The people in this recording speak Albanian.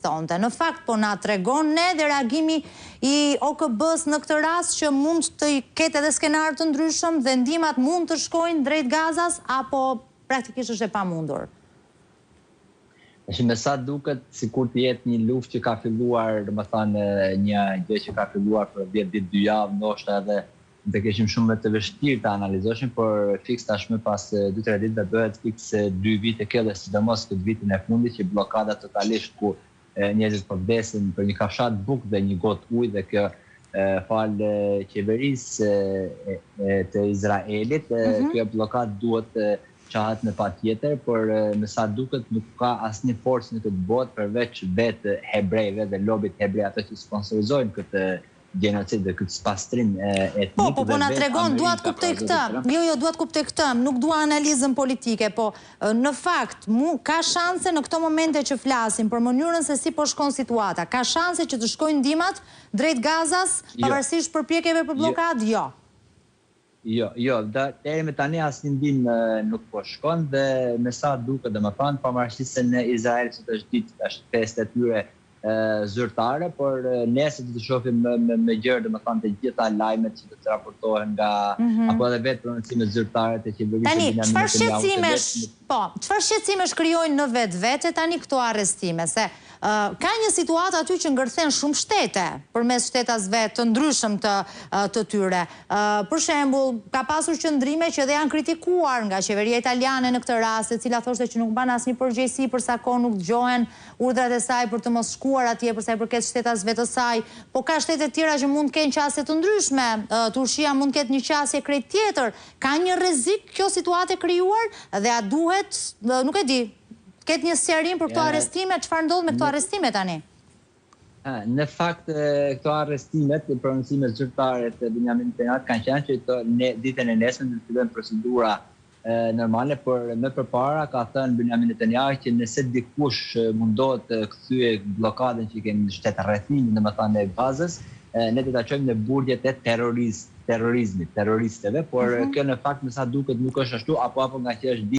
thonte. Në fakt, po na tregon ne dhe reagimi i OKB-s në këtë rast që mund të ketë edhe skenar të ndryshëm dhe ndihmat mund të shkojnë drejt Gazas, apo praktikisht është e pamundur? Me sa duket, sikur të jetë një luftë që ka filluar, domethënë një gjë që ka filluar për 10 ditë, 2 javë, ndoshta edhe të kishim shumë të vështirë të analizoshim, por fiks tashmë pas 2-3 ditëve bëhet fiks 2 vite kjo dhe sidomos këtë vitin e fundit që bllokada totalisht ku njerëzit po vdesin për një kafshat bukë dhe një gotë ujë dhe kjo falë qeverisë të Izraelit, kjo bllokadë duhet qahet në patjetër, por me sa duket nuk ka asnjë forcë në këtë botë përveç vetë hebrejve dhe lobit hebrej, ato që sponsorizojnë këtë genocid dhe këtë spastrim etnik. Po na tregon, duat kuptoj këtë. Jo, duat kuptoj këtë. Nuk dua analizën politike, po në fakt ka shanse në këto momente që flasim për mënyrën se si po shkon situata. Ka shanse që të shkojnë ndihmat drejt Gazas pavarësisht përpjekjeve për bllokadë? Jo. Jo, deri me tani asnjë ndihmë nuk po shkon dhe me sa duket, domethënë, pavarësisht se në Izrael sot është ditë, është festë e tyre zyrtare, por nesër do të shohim me gjërë, domethënë, të gjitha lajmet që do të raportohen nga apo edhe vetë prononcimet zyrtare të qeverisë. Tani, çfarë shqetësimesh krijojnë në vetvete tani këto arrestime? Se ka një situatë aty që ngërthen shumë shtete përmes shtetasve të ndryshëm të tyre. Për shembull, ka pasur qëndrime që dhe janë kritikuar nga qeveria italiane në këtë rast, e cila thoshte që nuk ban asnjë përgjegjësi për sa kohë nuk dëgjohen urdhrat e saj për të mos shkuar atje për sa i përket shtetasve të saj. Po ka shtete tjera që mund të kenë qasje të ndryshme. Turqia mund të ketë një qasje krejt tjetër. Ka një rrezik kjo situatë e krijuar dhe a duhet, nuk e di, ketë një sqarim për këto arrestime, çfarë ndodh me këto arrestime tani? Në fakt, këto arrestimet, prononcimet zyrtare të Benjamin Netanyahu kanë qenë që ditën e nesër do të fillojnë procedura normale, por më përpara ka thënë Benjamin Netanyahu që nëse dikush mundohet të kthye bllokadën që kemi në shtet rrethimin, domethënë e Gazës, ne do ta çojmë në burgjet e terroristëve, por kjo në fakt me sa duket nuk është ashtu, apo nga që është